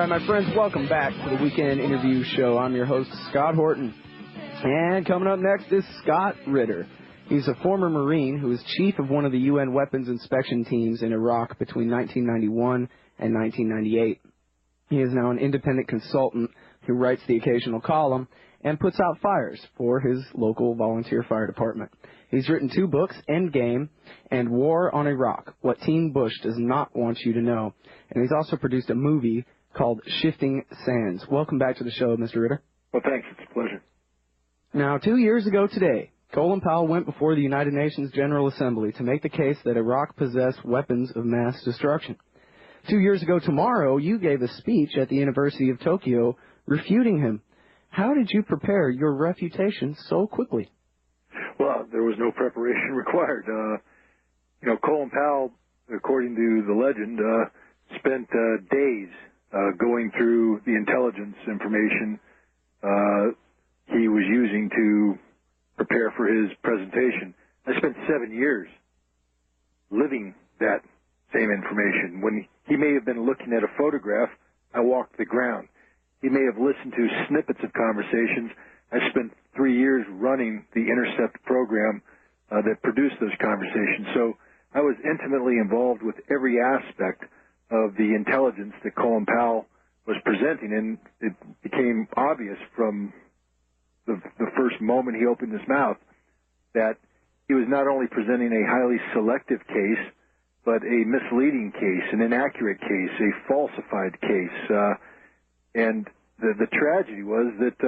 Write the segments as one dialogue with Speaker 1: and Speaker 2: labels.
Speaker 1: right, my friends, welcome back to the Weekend Interview Show. I'm your host, Scott Horton. And coming up next is Scott Ritter. He's a former Marine who was chief of one of the UN weapons inspection teams in Iraq between 1991 and 1998. He is now an independent consultant who writes the occasional column and puts out fires for his local volunteer fire department. He's written 2 books, Endgame and War on Iraq, What Team Bush Does Not Want You to Know. And he's also produced a movie called Shifting Sands. Welcome back to the show, Mr. Ritter.
Speaker 2: Well, thanks. It's a pleasure.
Speaker 1: Now, 2 years ago today, Colin Powell went before the United Nations General Assembly to make the case that Iraq possessed weapons of mass destruction. 2 years ago tomorrow, you gave a speech at the University of Tokyo refuting him. How did you prepare your refutation so quickly?
Speaker 2: Well, there was no preparation required. Colin Powell, according to the legend, spent days going through the intelligence information he was using to prepare for his presentation. I spent 7 years living that same information. When he may have been looking at a photograph, I walked the ground. He may have listened to snippets of conversations. I spent 3 years running the Intercept program that produced those conversations. So I was intimately involved with every aspect of the intelligence that Colin Powell was presenting, and it became obvious from the first moment he opened his mouth that he was not only presenting a highly selective case, but a misleading case, an inaccurate case, a falsified case. And the tragedy was that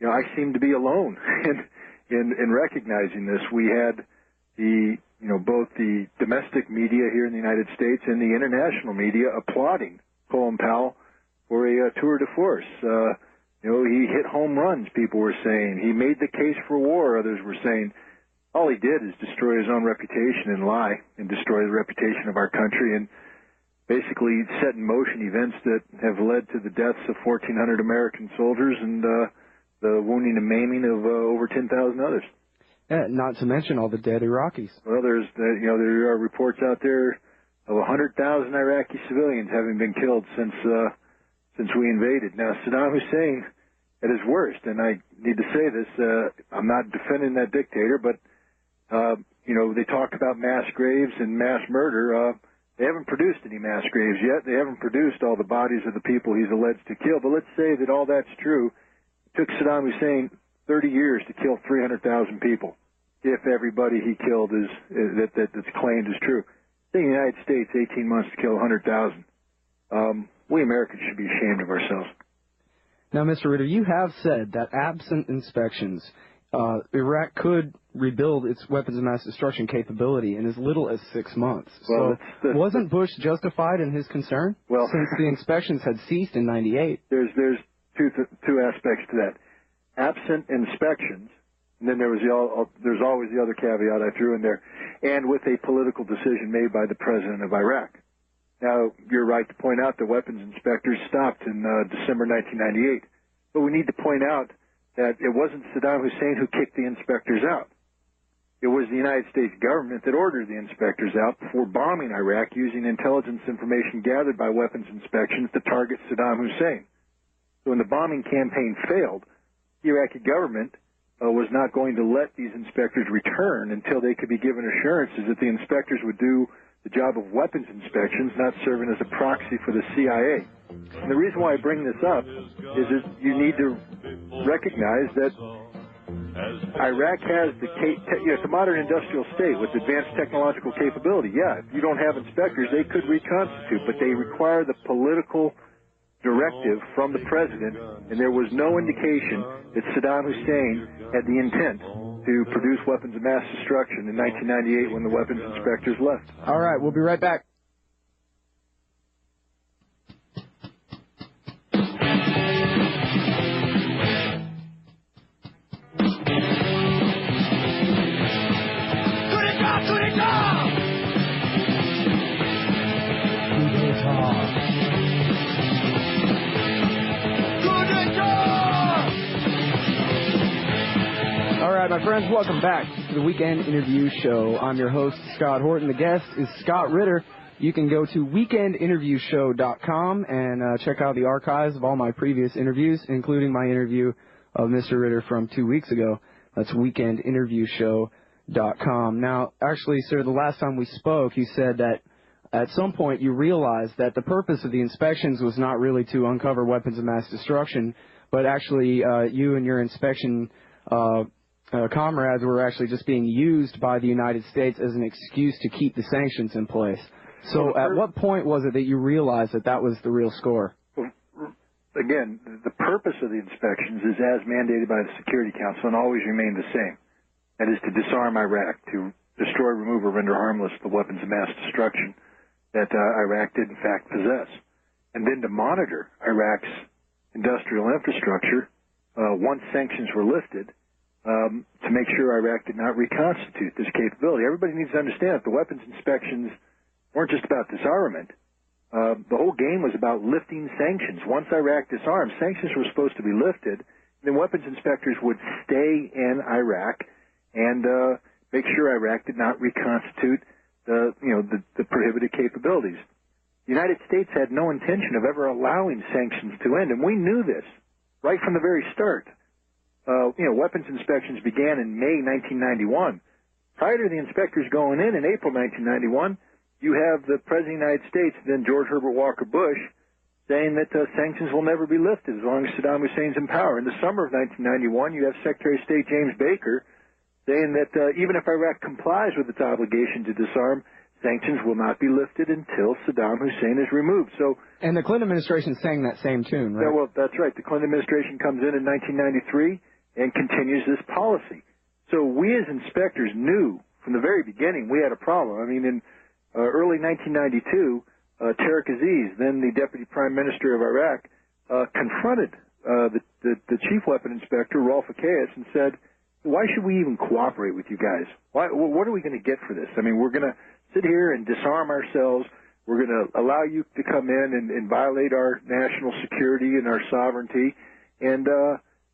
Speaker 2: I seemed to be alone in recognizing this. We had both the domestic media here in the United States and the international media applauding Colin Powell for a tour de force. He hit home runs, people were saying. He made the case for war, others were saying. All he did is destroy his own reputation and lie and destroy the reputation of our country and basically set in motion events that have led to the deaths of 1,400 American soldiers and the wounding and maiming of over 10,000 others.
Speaker 1: Not to mention all the dead Iraqis.
Speaker 2: Well, there are reports out there of 100,000 Iraqi civilians having been killed since we invaded. Now, Saddam Hussein, at his worst, and I need to say this, I'm not defending that dictator, but they talk about mass graves and mass murder. They haven't produced any mass graves yet. They haven't produced all the bodies of the people he's alleged to kill. But let's say that all that's true. It took Saddam Hussein 30 years to kill 300,000 people, if everybody he killed that's claimed is true. In the United States, 18 months to kill 100,000. We Americans should be ashamed of ourselves.
Speaker 1: Now, Mr. Ritter, you have said that absent inspections, Iraq could rebuild its weapons of mass destruction capability in as little as 6 months.
Speaker 2: Well,
Speaker 1: so wasn't Bush justified in his concern?
Speaker 2: Well,
Speaker 1: since the inspections had ceased in 98.
Speaker 2: There's two aspects to that. Absent inspections, and then there's always the other caveat I threw in there, and with a political decision made by the president of Iraq. Now, you're right to point out the weapons inspectors stopped in December 1998, but we need to point out that it wasn't Saddam Hussein who kicked the inspectors out. It was the United States government that ordered the inspectors out before bombing Iraq using intelligence information gathered by weapons inspections to target Saddam Hussein. So when the bombing campaign failed, the Iraqi government was not going to let these inspectors return until they could be given assurances that the inspectors would do the job of weapons inspections, not serving as a proxy for the CIA. And the reason why I bring this up is that you need to recognize that Iraq has it's a modern industrial state with advanced technological capability. Yeah, if you don't have inspectors, they could reconstitute, but they require the political directive from the president, and there was no indication that Saddam Hussein had the intent to produce weapons of mass destruction in 1998 when the weapons inspectors left.
Speaker 1: All right, we'll be right back. All right, my friends, welcome back to the Weekend Interview Show. I'm your host, Scott Horton. The guest is Scott Ritter. you can go to weekendinterviewshow.com and check out the archives of all my previous interviews, including my interview of Mr. Ritter from 2 weeks ago. That's weekendinterviewshow.com. Now, actually, sir, the last time we spoke, you said that at some point you realized that the purpose of the inspections was not really to uncover weapons of mass destruction, but actually you and your inspection comrades were actually just being used by the United States as an excuse to keep the sanctions in place. So at what point was it that you realized that that was the real score?
Speaker 2: Well, again, the purpose of the inspections is as mandated by the Security Council and always remained the same. That is to disarm Iraq, to destroy, remove, or render harmless the weapons of mass destruction that Iraq did in fact possess, and then to monitor Iraq's industrial infrastructure once sanctions were lifted to make sure Iraq did not reconstitute this capability. Everybody needs to understand that the weapons inspections weren't just about disarmament. The whole game was about lifting sanctions. Once Iraq disarmed, sanctions were supposed to be lifted, then weapons inspectors would stay in Iraq and make sure Iraq did not reconstitute the prohibited capabilities. The United States had no intention of ever allowing sanctions to end, and we knew this right from the very start. Weapons inspections began in May 1991. Prior to the inspectors going in April 1991, you have the President of the United States, then George Herbert Walker Bush, saying that sanctions will never be lifted as long as Saddam Hussein's in power. In the summer of 1991, you have Secretary of State James Baker saying that even if Iraq complies with its obligation to disarm, sanctions will not be lifted until Saddam Hussein is removed.
Speaker 1: And the Clinton administration sang that same tune, right?
Speaker 2: Yeah, well, that's right. The Clinton administration comes in 1993 and continues this policy. So we as inspectors knew from the very beginning we had a problem. I mean, in early 1992, Tariq Aziz, then the Deputy Prime Minister of Iraq, confronted the Chief Weapon Inspector, Rolf Akeas, and said, why should we even cooperate with you guys? What are we going to get for this? I mean, we're going to sit here and disarm ourselves. We're going to allow you to come in and violate our national security and our sovereignty. And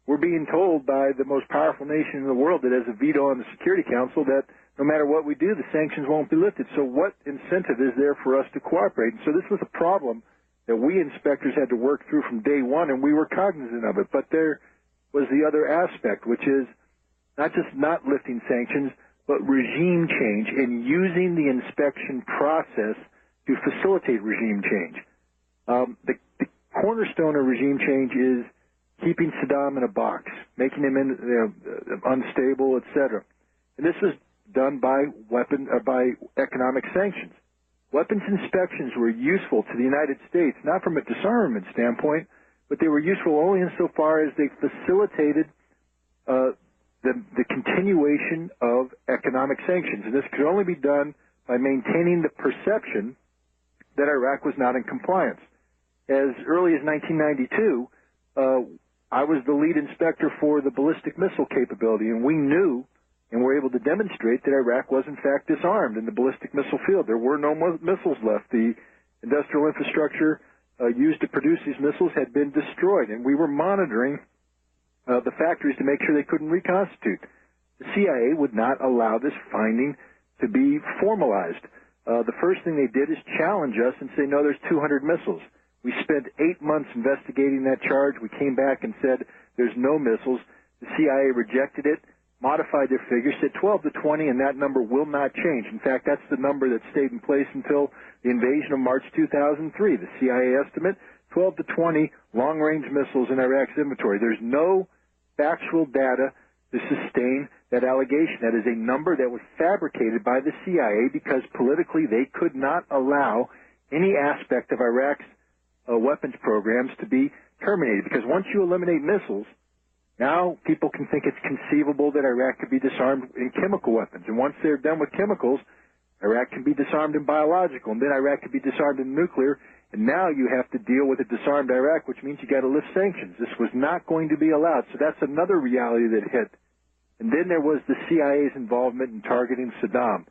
Speaker 2: we're being told by the most powerful nation in the world that has a veto on the Security Council that no matter what we do, the sanctions won't be lifted. So what incentive is there for us to cooperate? And so this was a problem that we inspectors had to work through from day one, and we were cognizant of it. But there was the other aspect, which is not just not lifting sanctions, but regime change and using the inspection process to facilitate regime change. The cornerstone of regime change is keeping Saddam in a box, making him unstable, etc. And this was done by economic sanctions. Weapons inspections were useful to the United States, not from a disarmament standpoint, but they were useful only insofar as they facilitated the continuation of economic sanctions. And this could only be done by maintaining the perception that Iraq was not in compliance. As early as 1992, I was the lead inspector for the ballistic missile capability, and we knew and were able to demonstrate that Iraq was in fact disarmed in the ballistic missile field. There were no missiles left. The industrial infrastructure used to produce these missiles had been destroyed, and we were monitoring the factories to make sure they couldn't reconstitute. The CIA would not allow this finding to be formalized. The first thing they did is challenge us and say, no, there's 200 missiles. We spent 8 months investigating that charge. We came back and said there's no missiles. The CIA rejected it, modified their figures, said 12 to 20, and that number will not change. In fact, that's the number that stayed in place until the invasion of March 2003. The CIA estimate, 12 to 20 long-range missiles in Iraq's inventory. There's no factual data to sustain that allegation. That is a number that was fabricated by the CIA because politically they could not allow any aspect of Iraq's weapons programs to be terminated, because once you eliminate missiles, now people can think it's conceivable that Iraq could be disarmed in chemical weapons. And once they're done with chemicals, Iraq can be disarmed in biological, and then Iraq can be disarmed in nuclear, and now you have to deal with a disarmed Iraq, which means you got to lift sanctions. This was not going to be allowed, so that's another reality that hit. And then there was the CIA's involvement in targeting Saddam.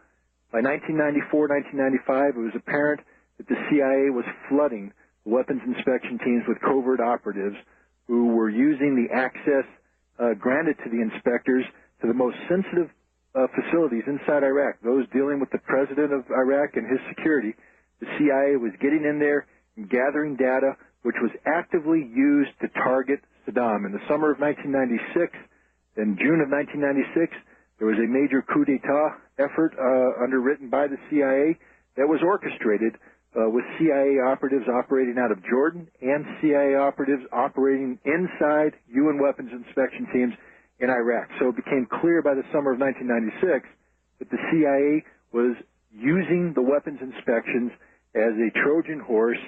Speaker 2: By 1994, 1995, it was apparent that the CIA was flooding the weapons inspection teams with covert operatives who were using the access granted to the inspectors to the most sensitive facilities inside Iraq, those dealing with the president of Iraq and his security, the CIA was getting in there and gathering data which was actively used to target Saddam. In the summer of 1996, in June of 1996, there was a major coup d'etat effort underwritten by the CIA that was orchestrated with CIA operatives operating out of Jordan and CIA operatives operating inside UN weapons inspection teams in Iraq. So it became clear by the summer of 1996 that the CIA was using the weapons inspections as a Trojan horse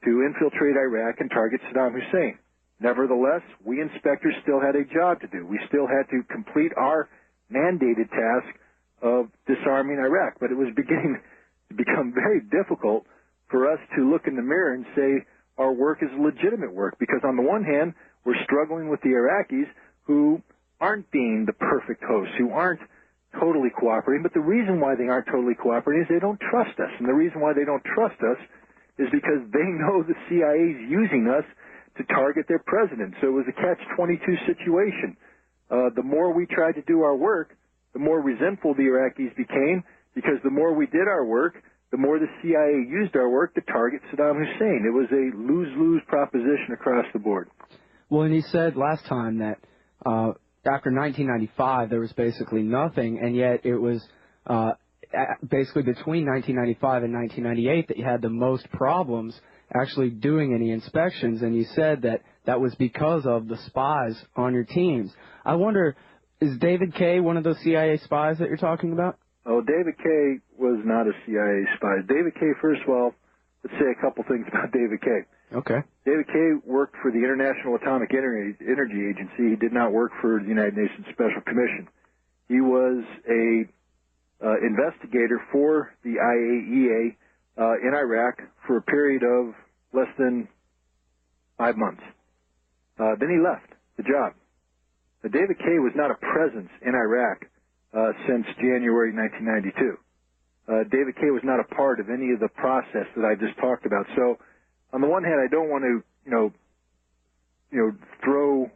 Speaker 2: to infiltrate Iraq and target Saddam Hussein. Nevertheless, we inspectors still had a job to do. We still had to complete our mandated task of disarming Iraq, but it was beginning to become very difficult for us to look in the mirror and say our work is legitimate work, because on the one hand, we're struggling with the Iraqis who aren't being the perfect hosts, who aren't totally cooperating, but the reason why they aren't totally cooperating is they don't trust us, and the reason why they don't trust us is because they know the CIA is using us to target their president. So it was a catch-22 situation. The more we tried to do our work, the more resentful the Iraqis became, because the more we did our work, the more the CIA used our work to target Saddam Hussein. It was a lose-lose proposition across the board.
Speaker 1: Well, and he said last time that after 1995 there was basically nothing, and yet it was basically between 1995 and 1998 that you had the most problems actually doing any inspections, and you said that that was because of the spies on your teams. I wonder, is David Kaye one of those CIA spies that you're talking about?
Speaker 2: Oh, David Kaye was not a CIA spy. David Kaye, first of all, let's say a couple things about David Kaye.
Speaker 1: Okay.
Speaker 2: David Kaye worked for the International Atomic Energy Agency. He did not work for the United Nations Special Commission. He was a investigator for the IAEA in Iraq for a period of less than 5 months. Then he left the job. David Kaye was not a presence in Iraq since January 1992. David Kaye was not a part of any of the process that I just talked about. So, on the one hand, I don't want to, throw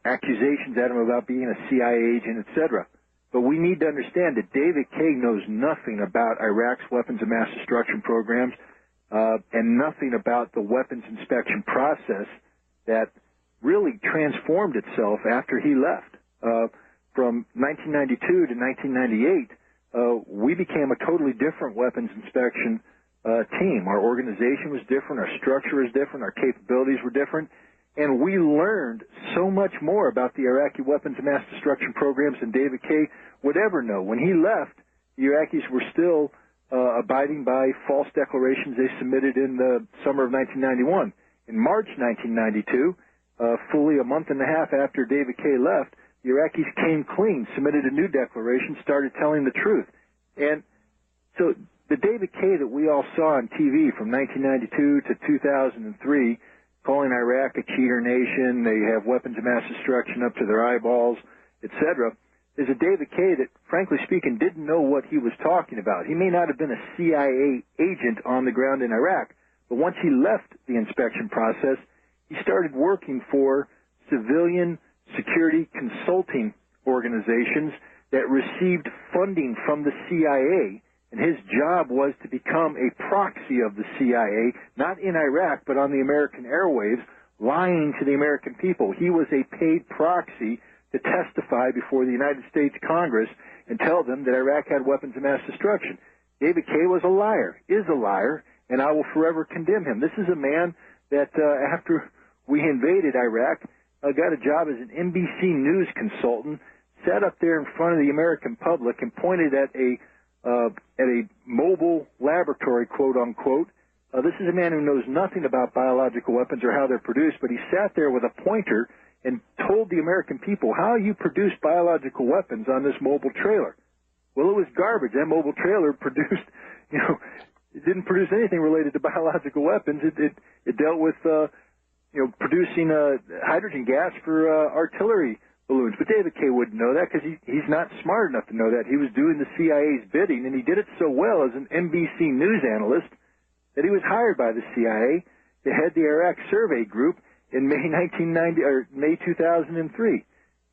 Speaker 2: accusations at him about being a CIA agent, etc. But we need to understand that David Kaye knows nothing about Iraq's weapons of mass destruction programs and nothing about the weapons inspection process that really transformed itself after he left. From 1992 to 1998, we became a totally different weapons inspection team. Our organization was different, our structure was different, our capabilities were different, and we learned so much more about the Iraqi weapons of mass destruction programs than David Kaye would ever know. When he left, the Iraqis were still abiding by false declarations they submitted in the summer of 1991. In March 1992, fully a month and a half after David Kaye left, the Iraqis came clean, submitted a new declaration, started telling the truth. And so the David Kaye that we all saw on TV from 1992 to 2003, calling Iraq a cheater nation, they have weapons of mass destruction up to their eyeballs, etc., is a David Kaye that, frankly speaking, didn't know what he was talking about. He may not have been a CIA agent on the ground in Iraq, but once he left the inspection process, he started working for civilian security consulting organizations that received funding from the CIA, and his job was to become a proxy of the CIA, not in Iraq, but on the American airwaves, lying to the American people. He was a paid proxy to testify before the United States Congress and tell them that Iraq had weapons of mass destruction. David Kaye was a liar, is a liar, and I will forever condemn him. This is a man that after we invaded Iraq, got a job as an NBC News consultant, sat up there in front of the American public and pointed at a mobile laboratory, quote unquote. This is a man who knows nothing about biological weapons or how they're produced, but he sat there with a pointer and told the American people how you produce biological weapons on this mobile trailer. Well, it was garbage. That mobile trailer produced, it didn't produce anything related to biological weapons. It dealt with producing hydrogen gas for artillery balloons. But David Kaye wouldn't know that because he's not smart enough to know that. He was doing the CIA's bidding, and he did it so well as an NBC News analyst that he was hired by the CIA to head the Iraq Survey Group in May 2003.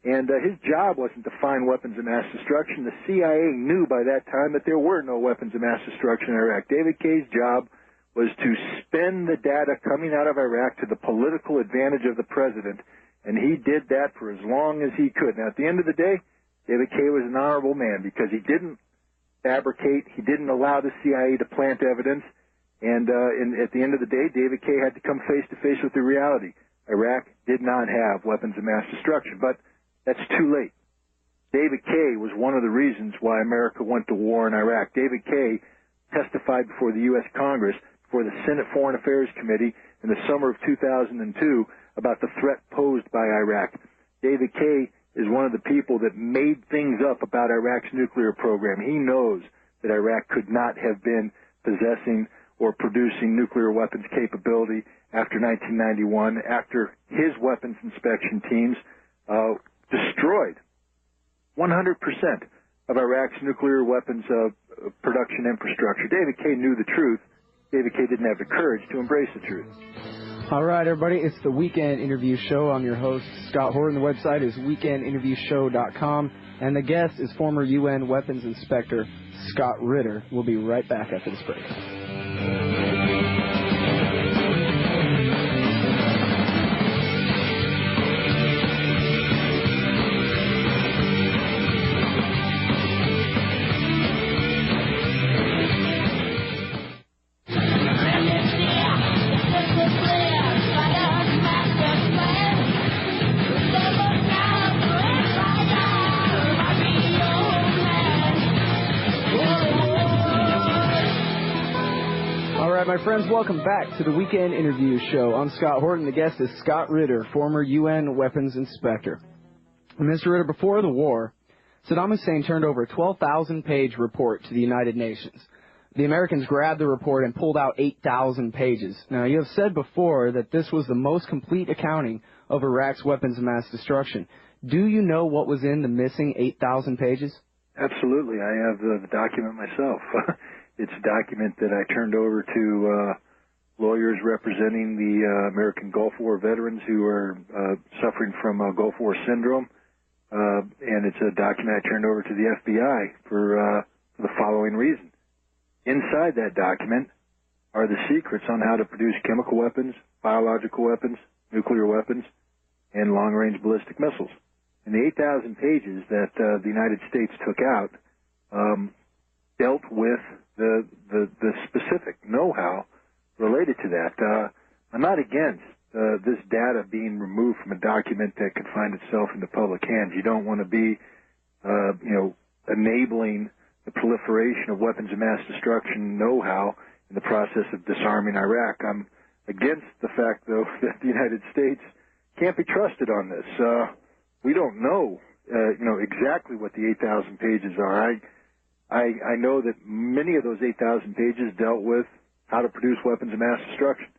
Speaker 2: And his job wasn't to find weapons of mass destruction. The CIA knew by that time that there were no weapons of mass destruction in Iraq. David Kay's job was to spin the data coming out of Iraq to the political advantage of the president, and he did that for as long as he could. Now, at the end of the day, David Kay was an honorable man because he didn't fabricate, he didn't allow the CIA to plant evidence, and at the end of the day, David Kay had to come face-to-face with the reality. Iraq did not have weapons of mass destruction, but that's too late. David Kay was one of the reasons why America went to war in Iraq. David Kay testified before the U.S. Congress, before the Senate Foreign Affairs Committee in the summer of 2002 about the threat posed by Iraq. David Kay is one of the people that made things up about Iraq's nuclear program. He knows that Iraq could not have been possessing or producing nuclear weapons capability after 1991, after his weapons inspection teams destroyed 100% of Iraq's nuclear weapons production infrastructure. David Kay knew the truth. David Kay didn't have the courage to embrace the truth.
Speaker 1: All right, everybody, it's the Weekend Interview Show. I'm your host, Scott Horton. The website is weekendinterviewshow.com, and the guest is former UN Weapons Inspector Scott Ritter. We'll be right back after this break. My friends, welcome back to the Weekend Interview Show. I'm Scott Horton. The guest is Scott Ritter, former UN Weapons Inspector. And Mr. Ritter, before the war, Saddam Hussein turned over a 12,000-page report to the United Nations. The Americans grabbed the report and pulled out 8,000 pages. Now, you have said before that this was the most complete accounting of Iraq's weapons of mass destruction. Do you know what was in the missing 8,000 pages?
Speaker 2: Absolutely. I have the document myself. It's a document that I turned over to lawyers representing the American Gulf War veterans who are suffering from Gulf War syndrome, and it's a document I turned over to the FBI for the following reason. Inside that document are the secrets on how to produce chemical weapons, biological weapons, nuclear weapons, and long-range ballistic missiles. And the 8,000 pages that the United States took out dealt with the specific know-how related to that. I'm not against this data being removed from a document that could find itself in the public hands. You don't want to be, enabling the proliferation of weapons of mass destruction know-how in the process of disarming Iraq. I'm against the fact, though, that the United States can't be trusted on this. We don't know, exactly what the 8,000 pages are. I know that many of those 8,000 pages dealt with how to produce weapons of mass destruction.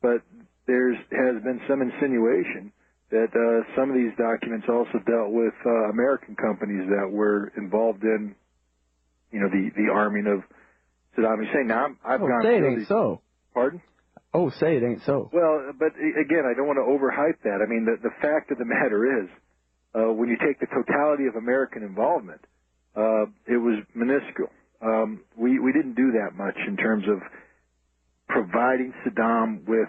Speaker 2: But there has been some insinuation that some of these documents also dealt with American companies that were involved in, the arming of Saddam Hussein. Now, I've gone
Speaker 1: say
Speaker 2: through
Speaker 1: it ain't so.
Speaker 2: Pardon?
Speaker 1: Oh, say it ain't so.
Speaker 2: Well, but again, I don't want to overhype that. I mean, the fact of the matter is, when you take the totality of American involvement, it was minuscule. We didn't do that much in terms of providing Saddam with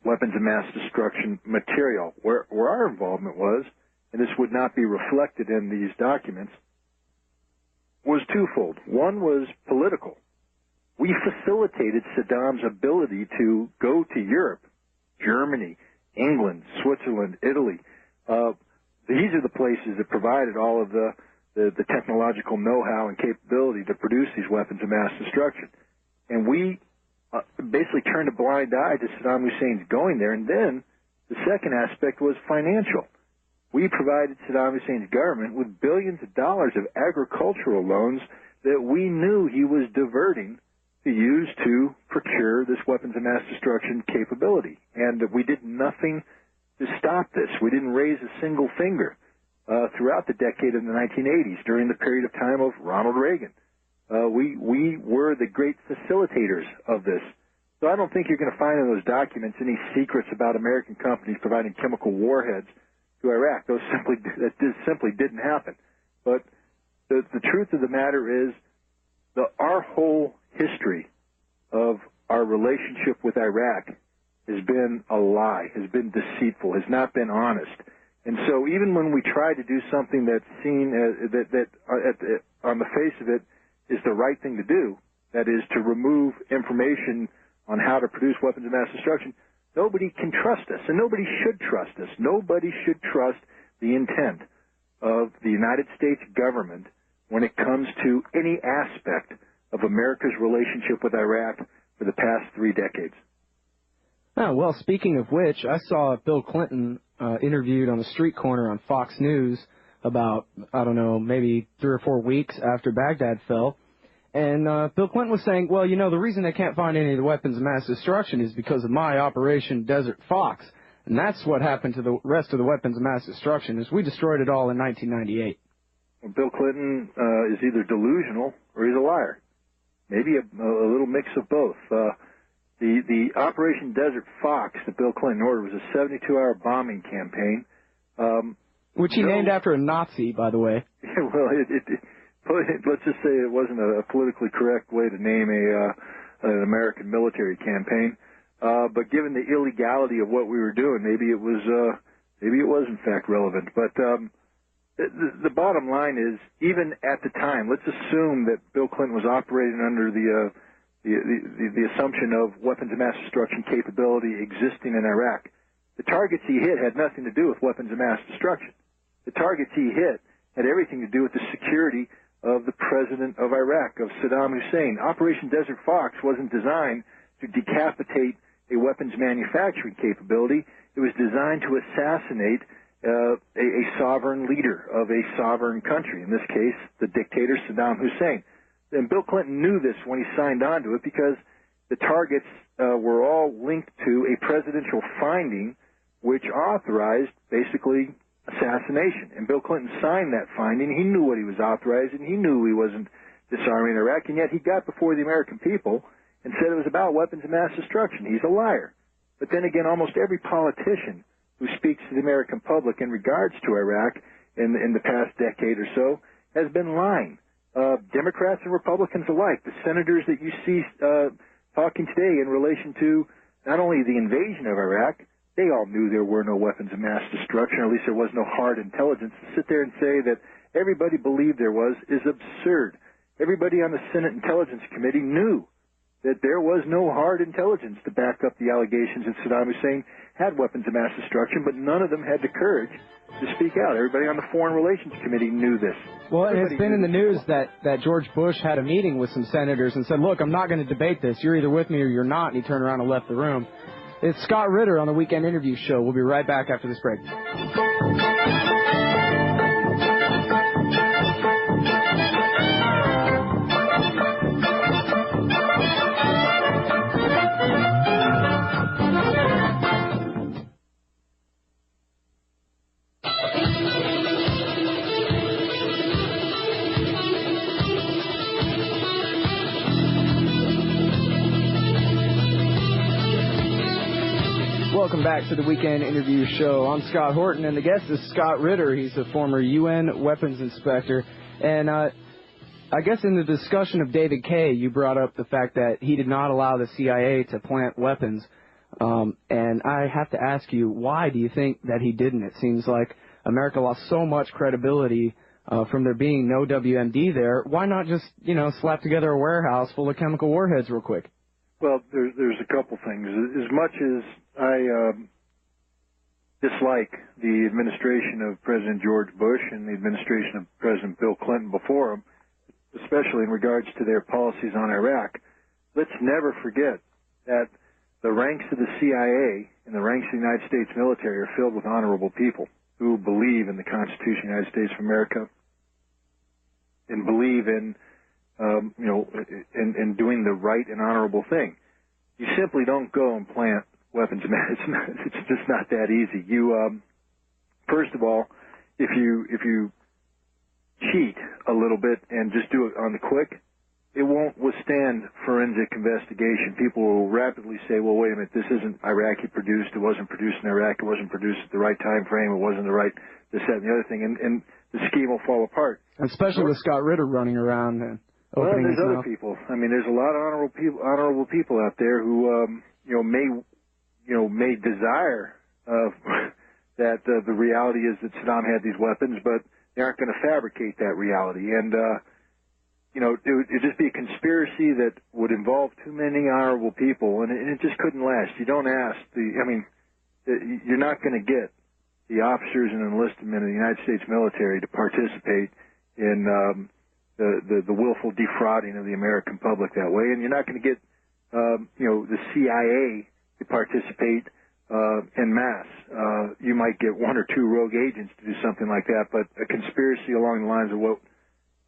Speaker 2: weapons of mass destruction material. Where our involvement was, and this would not be reflected in these documents, was twofold. One was political. We facilitated Saddam's ability to go to Europe, Germany, England, Switzerland, Italy. These are the places that provided all of the technological know-how and capability to produce these weapons of mass destruction. And we basically turned a blind eye to Saddam Hussein's going there. And then the second aspect was financial. We provided Saddam Hussein's government with billions of dollars of agricultural loans that we knew he was diverting to use to procure this weapons of mass destruction capability. And we did nothing to stop this. We didn't raise a single finger throughout the decade of the 1980s during the period of time of Ronald Reagan. We were the great facilitators of this. So I don't think you're going to find in those documents any secrets about American companies providing chemical warheads to Iraq. That simply didn't happen. But the truth of the matter is our whole history of our relationship with Iraq has been a lie, has been deceitful, has not been honest. And so even when we try to do something that's seen on the face of it is the right thing to do, that is to remove information on how to produce weapons of mass destruction, nobody can trust us, and nobody should trust us. Nobody should trust the intent of the United States government when it comes to any aspect of America's relationship with Iraq for the past 3 decades.
Speaker 1: Oh, well, speaking of which, I saw Bill Clinton interviewed on the street corner on Fox News about, I don't know, maybe 3 or 4 weeks after Baghdad fell. And Bill Clinton was saying, well, you know, the reason they can't find any of the weapons of mass destruction is because of my Operation Desert Fox. And that's what happened to the rest of the weapons of mass destruction, is we destroyed it all in 1998.
Speaker 2: Well, Bill Clinton is either delusional or he's a liar. Maybe a little mix of both. The Operation Desert Fox that Bill Clinton ordered was a 72-hour bombing campaign.
Speaker 1: Which he named after a Nazi, by the way.
Speaker 2: Well, let's just say it wasn't a politically correct way to name an American military campaign. But given the illegality of what we were doing, maybe it was in fact relevant. But the bottom line is, even at the time, let's assume that Bill Clinton was operating under the assumption of weapons of mass destruction capability existing in Iraq. The targets he hit had nothing to do with weapons of mass destruction. The targets he hit had everything to do with the security of the president of Iraq, of Saddam Hussein. Operation Desert Fox wasn't designed to decapitate a weapons manufacturing capability. It was designed to assassinate a sovereign leader of a sovereign country, in this case, the dictator Saddam Hussein. And Bill Clinton knew this when he signed on to it, because the targets were all linked to a presidential finding which authorized, basically, assassination. And Bill Clinton signed that finding. He knew what he was authorizing. He knew he wasn't disarming Iraq, and yet he got before the American people and said it was about weapons of mass destruction. He's a liar. But then again, almost every politician who speaks to the American public in regards to Iraq in the past decade or so has been lying. Democrats and Republicans alike, the senators that you see talking today in relation to not only the invasion of Iraq, they all knew there were no weapons of mass destruction, or at least there was no hard intelligence. To sit there and say that everybody believed there was is absurd. Everybody on the Senate Intelligence Committee knew that there was no hard intelligence to back up the allegations that Saddam Hussein had weapons of mass destruction, but none of them had the courage to speak out. Everybody on the Foreign Relations Committee knew this.
Speaker 1: Well, it's been in the news that George Bush had a meeting with some senators and said, look, I'm not going to debate this. You're either with me or you're not. And he turned around and left the room. It's Scott Ritter on the Weekend Interview Show. We'll be right back after this break. Welcome back to the Weekend Interview Show. I'm Scott Horton, and the guest is Scott Ritter. He's a former UN weapons inspector. And I guess in the discussion of David Kaye, you brought up the fact that he did not allow the CIA to plant weapons. And I have to ask you, why do you think that he didn't? It seems like America lost so much credibility from there being no WMD there. Why not just, slap together a warehouse full of chemical warheads real quick?
Speaker 2: Well, there's a couple things. As much as I dislike the administration of President George Bush and the administration of President Bill Clinton before him, especially in regards to their policies on Iraq, let's never forget that the ranks of the CIA and the ranks of the United States military are filled with honorable people who believe in the Constitution of the United States of America and believe in in doing the right and honorable thing. You simply don't go and plant weapons of mass. It's just not that easy. You, first of all, if you cheat a little bit and just do it on the quick, it won't withstand forensic investigation. People will rapidly say, well, wait a minute, this isn't Iraqi produced. It wasn't produced in Iraq. It wasn't produced at the right time frame. It wasn't the right this, that, and the other thing. And the scheme will fall apart.
Speaker 1: Especially with Scott Ritter running around and opening his mouth.
Speaker 2: Well, there's other people. I mean, there's a lot of honorable people out there who, may desire that the reality is that Saddam had these weapons, but they aren't going to fabricate that reality. And, it would just be a conspiracy that would involve too many honorable people, and it just couldn't last. You don't ask you're not going to get the officers and enlisted men of the United States military to participate in the willful defrauding of the American public that way, and you're not going to get the CIA to participate en masse. You might get one or two rogue agents to do something like that, but a conspiracy along the lines of what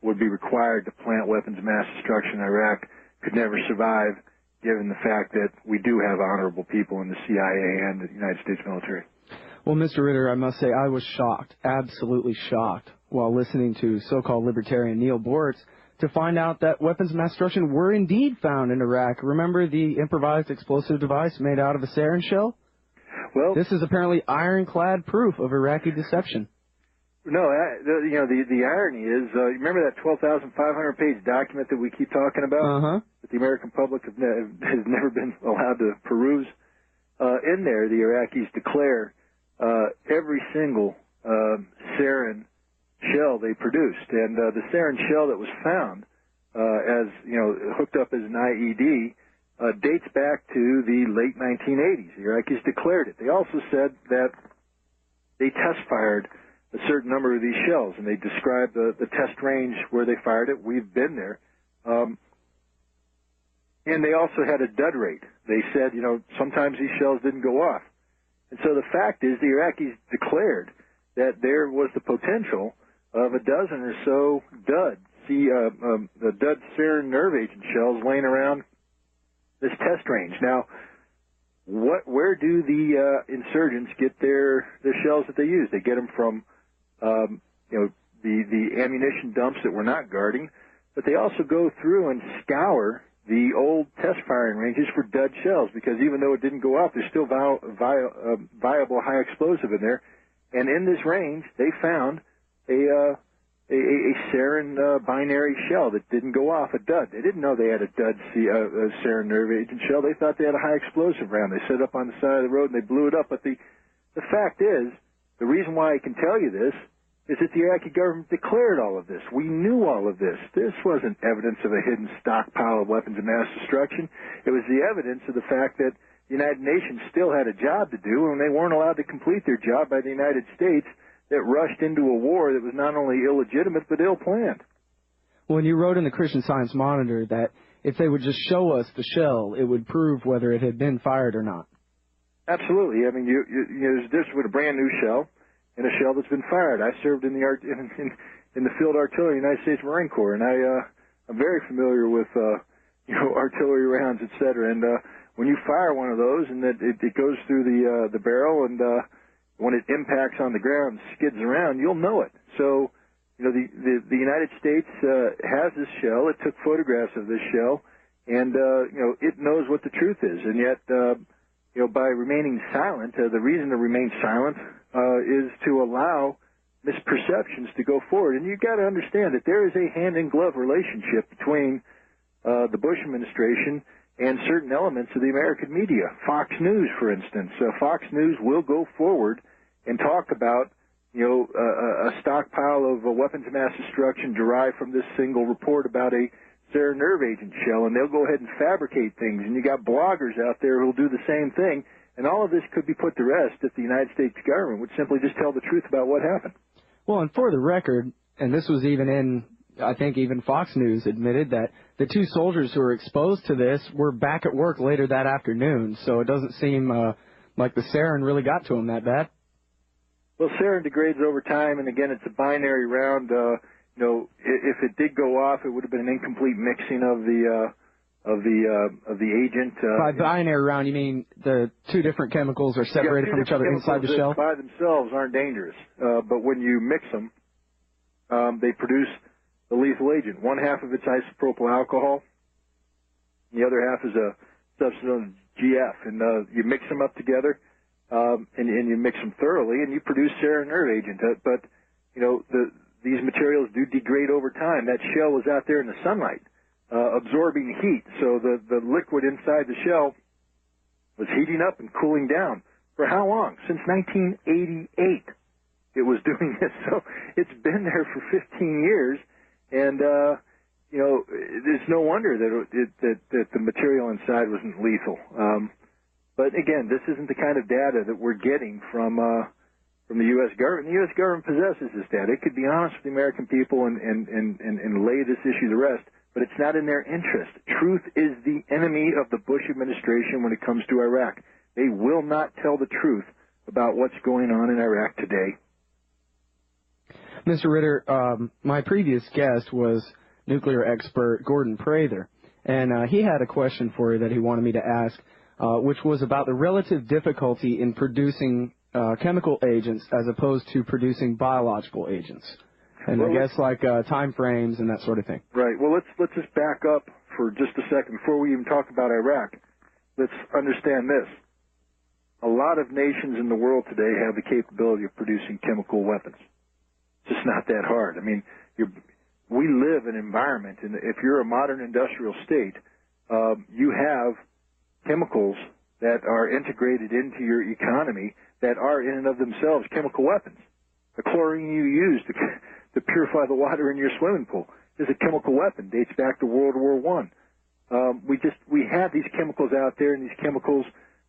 Speaker 2: would be required to plant weapons of mass destruction in Iraq could never survive, given the fact that we do have honorable people in the CIA and the United States military.
Speaker 1: Well, Mr. Ritter, I must say I was shocked, absolutely shocked, while listening to so-called libertarian Neil Boortz to find out that weapons of mass destruction were indeed found in Iraq. Remember the improvised explosive device made out of a sarin shell?
Speaker 2: Well,
Speaker 1: this is apparently ironclad proof of Iraqi deception.
Speaker 2: No, the irony is, remember that 12,500-page document that we keep talking about that the American public has never been allowed to peruse? In there, the Iraqis declare every single sarin shell they produced, and the sarin shell that was found, hooked up as an IED, dates back to the late 1980s. The Iraqis declared it. They also said that they test fired a certain number of these shells, and they described the test range where they fired it. We've been there. And they also had a dud rate. They said, sometimes these shells didn't go off. And so the fact is the Iraqis declared that there was the potential of a dozen or so the dud sarin nerve agent shells laying around this test range. Now, where do the insurgents get their shells that they use? They get them from the ammunition dumps that we're not guarding, but they also go through and scour the old test firing ranges for dud shells, because even though it didn't go off, there's still viable high explosive in there. And in this range, they found a sarin binary shell that didn't go off, a dud. They didn't know they had a dud sarin nerve agent shell. They thought they had a high explosive round. They set it up on the side of the road and they blew it up. But the fact is, the reason why I can tell you this is that the Iraqi government declared all of this. We knew all of this. This wasn't evidence of a hidden stockpile of weapons of mass destruction. It was the evidence of the fact that the United Nations still had a job to do, and they weren't allowed to complete their job by the United States that rushed into a war that was not only illegitimate but ill-planned.
Speaker 1: Well, you wrote in the Christian Science Monitor that if they would just show us the shell, it would prove whether it had been fired or not. Absolutely.
Speaker 2: I mean, there's a difference with a brand new shell and a shell that's been fired. I served in the field artillery of the United States Marine Corps, and I'm very familiar with artillery rounds, et cetera. And when you fire one of those and that it goes through the barrel, and when it impacts on the ground, skids around, you'll know it. So, the United States has this shell. It took photographs of this shell, and it knows what the truth is. And yet, by remaining silent, the reason to remain silent is to allow misperceptions to go forward. And you've got to understand that there is a hand-in-glove relationship between the Bush administration and certain elements of the American media. Fox News, for instance. Fox News will go forward and talk about, a stockpile of weapons of mass destruction derived from this single report about a sarin nerve agent shell, and they'll go ahead and fabricate things. And you got bloggers out there who'll do the same thing. And all of this could be put to rest if the United States government would simply just tell the truth about what happened.
Speaker 1: Well, and for the record, and this was even in, I think even Fox News admitted that the two soldiers who were exposed to this were back at work later that afternoon, so it doesn't seem like the sarin really got to them that bad.
Speaker 2: Well, sarin degrades over time, and again, it's a binary round. If it did go off, it would have been an incomplete mixing of the agent.
Speaker 1: By binary round, you mean the two different chemicals are separated from each other inside the shell?
Speaker 2: By themselves aren't dangerous, but when you mix them, they produce the lethal agent. One half of it's isopropyl alcohol, and the other half is a substance known as GF. And you mix them up together, and you mix them thoroughly, and you produce sarin nerve agent. But, you know, these materials do degrade over time. That shell was out there in the sunlight, absorbing heat. So the liquid inside the shell was heating up and cooling down. For how long? Since 1988 it was doing this. So it's been there for 15 years. And, you know, there's no wonder that the material inside wasn't lethal. But again, this isn't the kind of data that we're getting from the U.S. government. The U.S. government possesses this data. It could be honest with the American people and lay this issue to rest, but it's not in their interest. Truth is the enemy of the Bush administration when it comes to Iraq. They will not tell the truth about what's going on in Iraq today.
Speaker 1: Mr. Ritter, my previous guest was nuclear expert Gordon Prather, and he had a question for you that he wanted me to ask, which was about the relative difficulty in producing chemical agents as opposed to producing biological agents, and I guess like time frames and that sort of thing.
Speaker 2: Right. Well, let's just back up for just a second before we even talk about Iraq. Let's understand this. A lot of nations in the world today have the capability of producing chemical weapons. It's just not that hard. I mean, we live in an environment, and if you're a modern industrial state, you have chemicals that are integrated into your economy that are in and of themselves chemical weapons. The chlorine you use to purify the water in your swimming pool is a chemical weapon. Dates back to World War I. We have these chemicals out there, and these chemicals,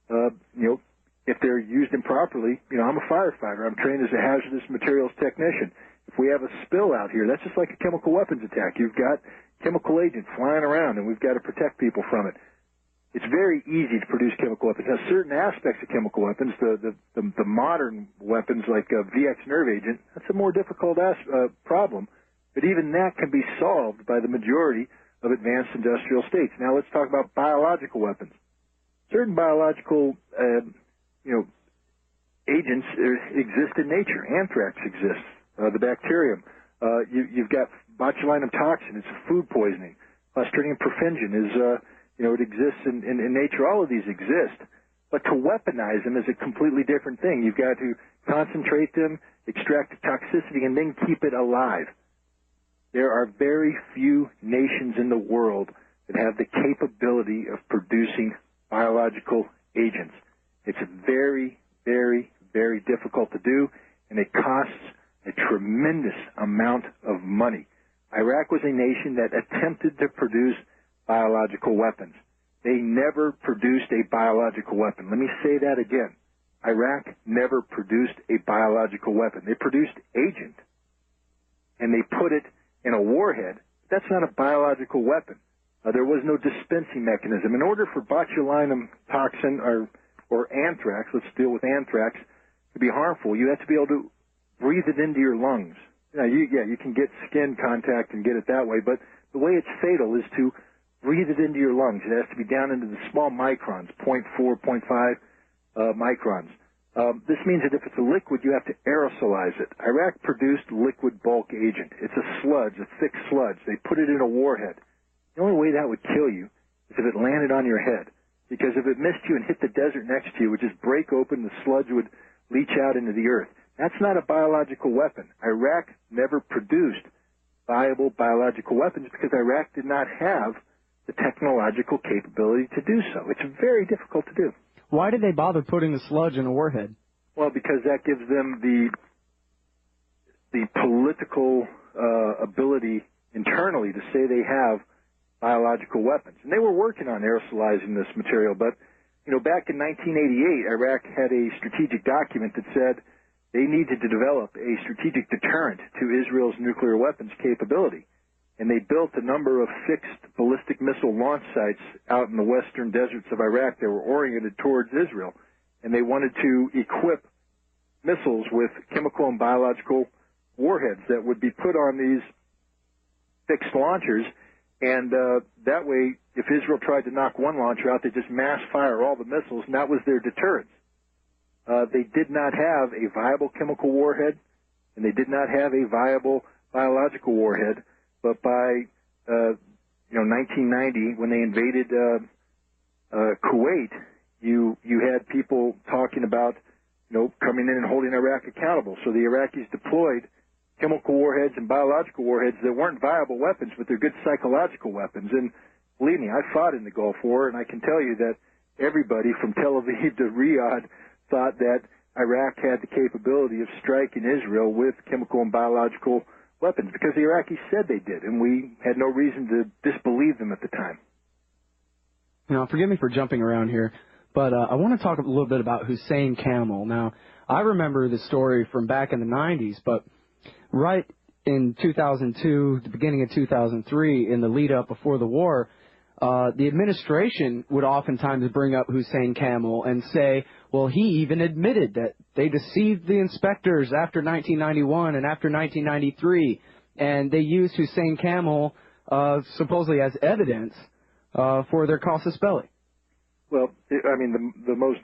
Speaker 2: you know, if they're used improperly, you know, I'm a firefighter. I'm trained as a hazardous materials technician. If we have a spill out here, that's just like a chemical weapons attack. You've got chemical agents flying around, and we've got to protect people from it. It's very easy to produce chemical weapons. Now, certain aspects of chemical weapons, the modern weapons like VX nerve agent, that's a more difficult problem. But even that can be solved by the majority of advanced industrial states. Now, let's talk about biological weapons. Certain biological, agents exist in nature. Anthrax exists. The bacterium. You've got botulinum toxin. It's food poisoning. Clostridium perfringens is, it exists in nature. All of these exist. But to weaponize them is a completely different thing. You've got to concentrate them, extract the toxicity, and then keep it alive. There are very few nations in the world that have the capability of producing biological agents. It's very, very, very difficult to do, and it costs a tremendous amount of money. Iraq was a nation that attempted to produce biological weapons. They never produced a biological weapon. Let me say that again. Iraq never produced a biological weapon. They produced agent, and they put it in a warhead. That's not a biological weapon. There was no dispensing mechanism. In order for botulinum toxin or anthrax, let's deal with anthrax, to be harmful, you have to be able to breathe it into your lungs. Now, you can get skin contact and get it that way, but the way it's fatal is to breathe it into your lungs. It has to be down into the small microns, 0.4, 0.5 microns. This means that if it's a liquid, you have to aerosolize it. Iraq produced liquid bulk agent. It's a sludge, a thick sludge. They put it in a warhead. The only way that would kill you is if it landed on your head, because if it missed you and hit the desert next to you, it would just break open, the sludge would leach out into the earth. That's not a biological weapon. Iraq never produced viable biological weapons because Iraq did not have the technological capability to do so. It's very difficult to do.
Speaker 1: Why did they bother putting the sludge in a warhead?
Speaker 2: Well, because that gives them the political ability internally to say they have biological weapons. And they were working on aerosolizing this material, but back in 1988, Iraq had a strategic document that said they needed to develop a strategic deterrent to Israel's nuclear weapons capability. And they built a number of fixed ballistic missile launch sites out in the western deserts of Iraq that were oriented towards Israel. And they wanted to equip missiles with chemical and biological warheads that would be put on these fixed launchers. And that way, if Israel tried to knock one launcher out, they just mass fire all the missiles, and that was their deterrence. They did not have a viable chemical warhead, and they did not have a viable biological warhead. But by 1990, when they invaded Kuwait, you had people talking about coming in and holding Iraq accountable. So the Iraqis deployed chemical warheads and biological warheads that weren't viable weapons, but they're good psychological weapons. And believe me, I fought in the Gulf War, and I can tell you that everybody from Tel Aviv to Riyadh thought that Iraq had the capability of striking Israel with chemical and biological weapons because the Iraqis said they did, and we had no reason to disbelieve them at the time.
Speaker 1: Now, forgive me for jumping around here, but I want to talk a little bit about Hussein Camel. Now, I remember the story from back in the 90s, but right in 2002, the beginning of 2003, in the lead-up before the war, the administration would oftentimes bring up Hussein Camel and say, well, he even admitted that they deceived the inspectors after 1991 and after 1993, and they used Hussein Camel supposedly as evidence for their casus belli.
Speaker 2: Well, I mean, the most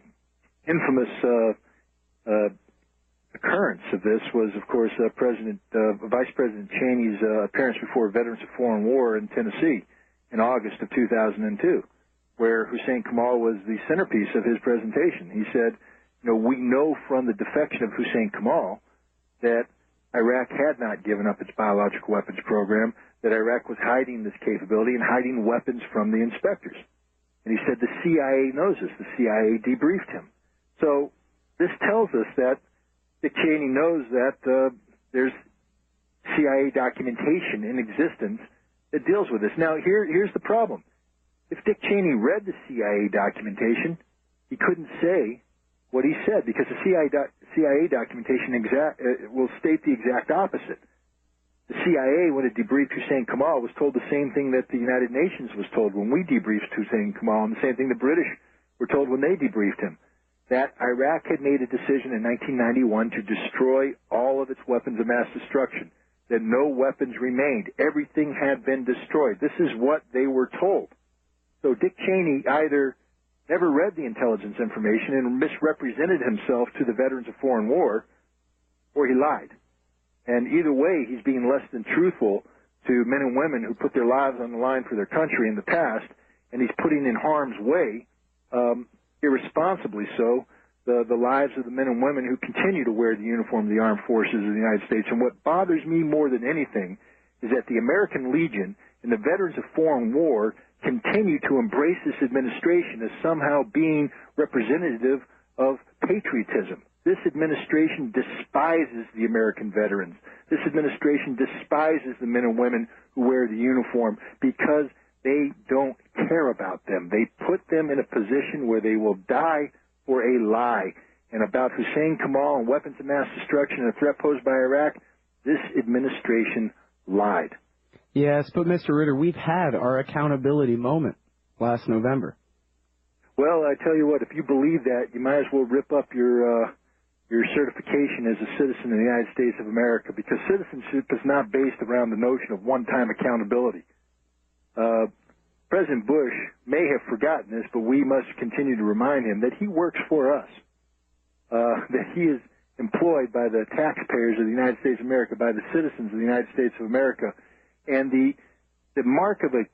Speaker 2: infamous occurrence of this was, of course, Vice President Cheney's appearance before Veterans of Foreign War in Tennessee in August of 2002, where Hussein Camel was the centerpiece of his presentation. He said, we know from the defection of Hussein Camel that Iraq had not given up its biological weapons program, that Iraq was hiding this capability and hiding weapons from the inspectors. And he said the CIA knows this. The CIA debriefed him. So this tells us that Dick Cheney knows that there's CIA documentation in existence that deals with this. Now, here's the problem. If Dick Cheney read the CIA documentation, he couldn't say what he said because the CIA documentation will state the exact opposite. The CIA, when it debriefed Hussein Camel, was told the same thing that the United Nations was told when we debriefed Hussein Camel, and the same thing the British were told when they debriefed him, that Iraq had made a decision in 1991 to destroy all of its weapons of mass destruction, that no weapons remained. Everything had been destroyed. This is what they were told. So Dick Cheney either never read the intelligence information and misrepresented himself to the Veterans of Foreign War, or he lied. And either way, he's being less than truthful to men and women who put their lives on the line for their country in the past, and he's putting in harm's way, irresponsibly so, the lives of the men and women who continue to wear the uniform of the armed forces of the United States. And what bothers me more than anything is that the American Legion and the Veterans of Foreign War continue to embrace this administration as somehow being representative of patriotism. This administration despises the American veterans. This administration despises the men and women who wear the uniform because they don't care about them. They put them in a position where they will die for a lie. And about Hussein Camel and weapons of mass destruction and a threat posed by Iraq, this administration lied.
Speaker 1: Yes, but Mr. Ritter, we've had our accountability moment last November.
Speaker 2: Well, I tell you what, if you believe that, you might as well rip up your certification as a citizen of the United States of America, because citizenship is not based around the notion of one-time accountability. President Bush may have forgotten this, but we must continue to remind him that he works for us, that he is employed by the taxpayers of the United States of America, by the citizens of the United States of America. And the mark of a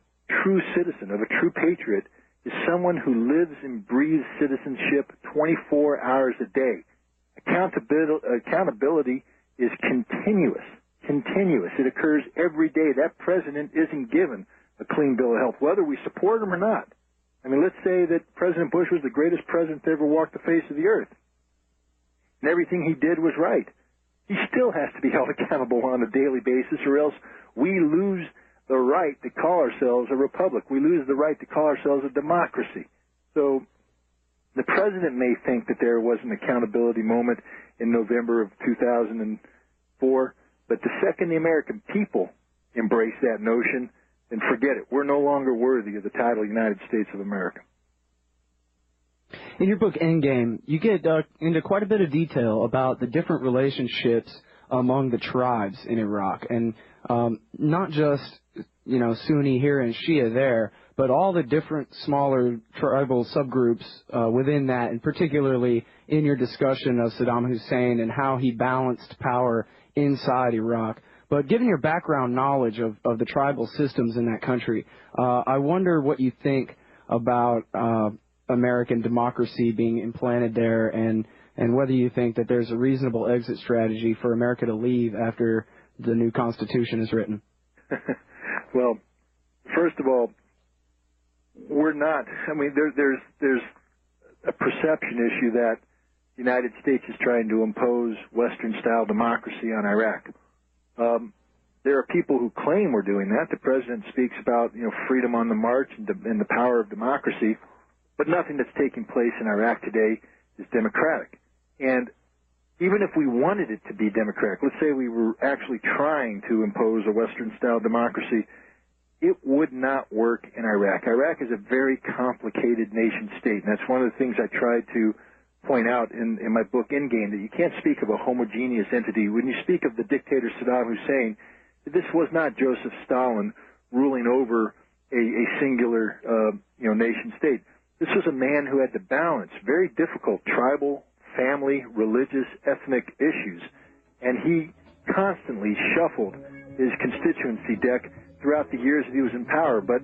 Speaker 2: true citizen, of a true patriot, is someone who lives and breathes citizenship 24 hours a day. Accountability is continuous. It occurs every day. That president isn't given a clean bill of health, whether we support him or not. I mean, let's say that President Bush was the greatest president to ever walk the face of the earth, and everything he did was right. He still has to be held accountable on a daily basis, or else we lose the right to call ourselves a republic. We lose the right to call ourselves a democracy. So the president may think that there was an accountability moment in November of 2004, but the second the American people embrace that notion, then forget it. We're no longer worthy of the title United States of America.
Speaker 1: In your book, Endgame, you get into quite a bit of detail about the different relationships among the tribes in Iraq, and not just, Sunni here and Shia there, but all the different smaller tribal subgroups within that, and particularly in your discussion of Saddam Hussein and how he balanced power inside Iraq. But given your background knowledge of the tribal systems in that country, I wonder what you think about American democracy being implanted there, and whether you think that there's a reasonable exit strategy for America to leave after the new Constitution is written.
Speaker 2: Well, first of all, we're not. I mean, there's a perception issue that the United States is trying to impose Western-style democracy on Iraq. There are people who claim we're doing that. The president speaks about, freedom on the march and the power of democracy, but nothing that's taking place in Iraq today is democratic. And even if we wanted it to be democratic, let's say we were actually trying to impose a Western-style democracy, it would not work in Iraq. Iraq is a very complicated nation-state, and that's one of the things I tried to point out in my book, Endgame, that you can't speak of a homogeneous entity. When you speak of the dictator Saddam Hussein, this was not Joseph Stalin ruling over a singular, nation-state. This was a man who had to balance very difficult tribal, family, religious, ethnic issues, and he constantly shuffled his constituency deck throughout the years that he was in power. But,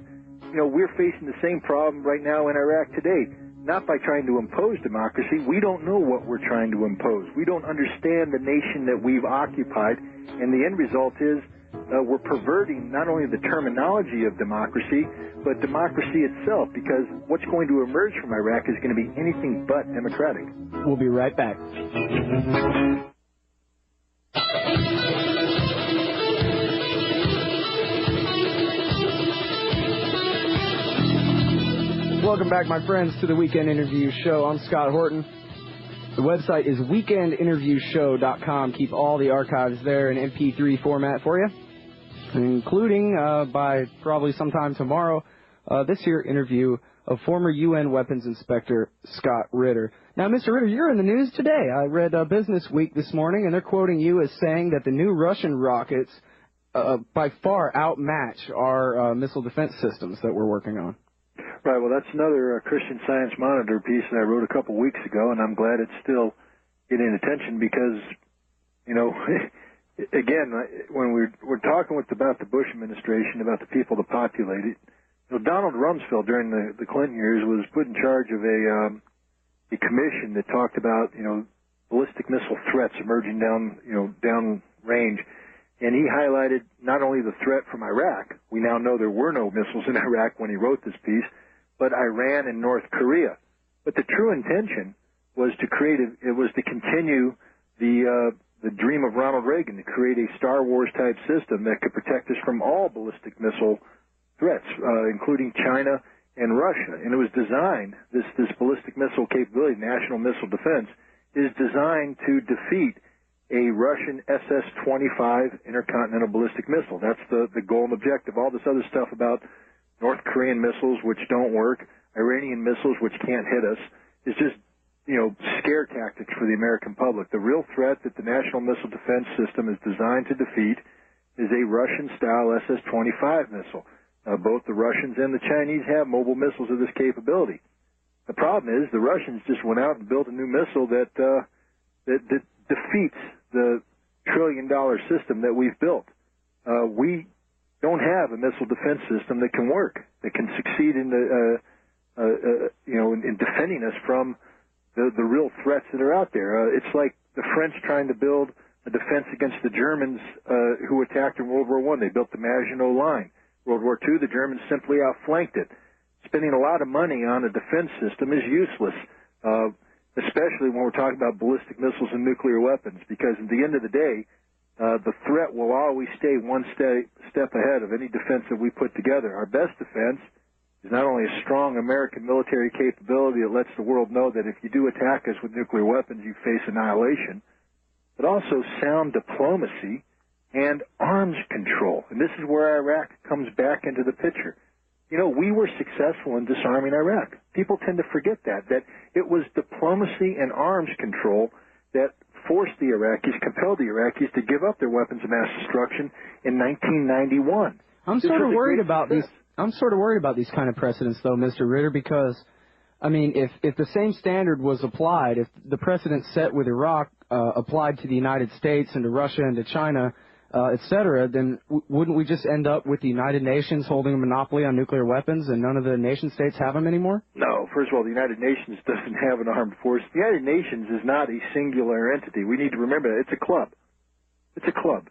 Speaker 2: we're facing the same problem right now in Iraq today. Not by trying to impose democracy. We don't know what we're trying to impose. We don't understand the nation that we've occupied, and the end result is we're perverting not only the terminology of democracy, but democracy itself, because what's going to emerge from Iraq is going to be anything but democratic.
Speaker 1: We'll be right back. Welcome back, my friends, to the Weekend Interview Show. I'm Scott Horton. The website is weekendinterviewshow.com. Keep all the archives there in MP3 format for you, including, by probably sometime tomorrow, this here interview of former UN Weapons Inspector Scott Ritter. Now, Mr. Ritter, you're in the news today. I read Business Week this morning, and they're quoting you as saying that the new Russian rockets by far outmatch our missile defense systems that we're working on.
Speaker 2: Right. Well, that's another Christian Science Monitor piece that I wrote a couple weeks ago, and I'm glad it's still getting attention because, again, when we're talking about the Bush administration, about the people that populate it, Donald Rumsfeld during the Clinton years was put in charge of a commission that talked about, ballistic missile threats emerging down range. And he highlighted not only the threat from Iraq, we now know there were no missiles in Iraq when he wrote this piece, but Iran and North Korea. But the true intention was to continue the dream of Ronald Reagan, to create a Star Wars type system that could protect us from all ballistic missile threats, including China and Russia. And it was designed, this ballistic missile capability, national missile defense, is designed to defeat a Russian SS-25 intercontinental ballistic missile. That's the goal and objective. All this other stuff about North Korean missiles, which don't work, Iranian missiles, which can't hit us, is just, scare tactics for the American public. The real threat that the National Missile Defense System is designed to defeat is a Russian-style SS-25 missile. Both the Russians and the Chinese have mobile missiles of this capability. The problem is the Russians just went out and built a new missile that defeats the trillion-dollar system that we've built. We don't have a missile defense system that can work, that can succeed in in defending us from the real threats that are out there. It's like the French trying to build a defense against the Germans who attacked in World War I. They built the Maginot Line. World War II, the Germans simply outflanked it. Spending a lot of money on a defense system is useless, especially when we're talking about ballistic missiles and nuclear weapons, because at the end of the day, the threat will always stay one step ahead of any defense that we put together. Our best defense is not only a strong American military capability that lets the world know that if you do attack us with nuclear weapons, you face annihilation, but also sound diplomacy and arms control. And this is where Iraq comes back into the picture. We were successful in disarming Iraq. People tend to forget that it was diplomacy and arms control that forced the Iraqis, compelled the Iraqis to give up their weapons of mass destruction in 1991.
Speaker 1: I'm sort of worried about these kind of precedents, though, Mr. Ritter, because, if the same standard was applied, if the precedent set with Iraq applied to the United States and to Russia and to China, et cetera, then wouldn't we just end up with the United Nations holding a monopoly on nuclear weapons and none of the nation states have them anymore?
Speaker 2: No. First of all, the United Nations doesn't have an armed force. The United Nations is not a singular entity. We need to remember that. It's a club. It's a club.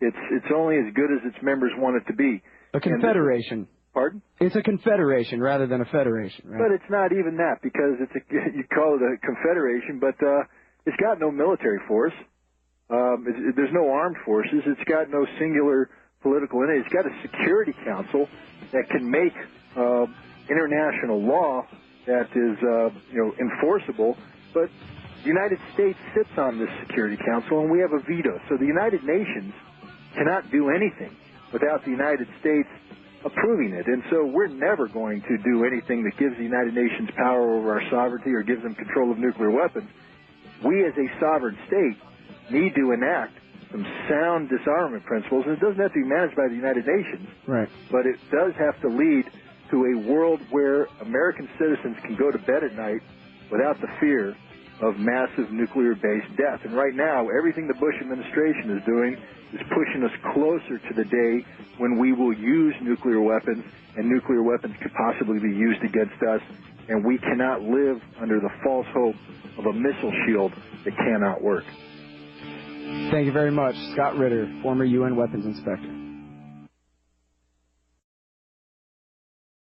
Speaker 2: It's only as good as its members want it to be.
Speaker 1: A confederation.
Speaker 2: Pardon?
Speaker 1: It's a confederation rather than a federation, right?
Speaker 2: But it's not even that, because you call it a confederation, but it's got no military force. There's no armed forces. It's got no singular political entity. It's got a Security Council that can make international law that is enforceable. But the United States sits on this Security Council, and we have a veto. So the United Nations cannot do anything without the United States approving it. And so we're never going to do anything that gives the United Nations power over our sovereignty or gives them control of nuclear weapons. We as a sovereign state need to enact some sound disarmament principles, and it doesn't have to be managed by the United Nations,
Speaker 1: right?
Speaker 2: But it does have to lead to a world where American citizens can go to bed at night without the fear of massive nuclear-based death. And right now, everything the Bush administration is doing is pushing us closer to the day when we will use nuclear weapons, and nuclear weapons could possibly be used against us, and we cannot live under the false hope of a missile shield that cannot work.
Speaker 1: Thank you very much, Scott Ritter, former UN weapons inspector.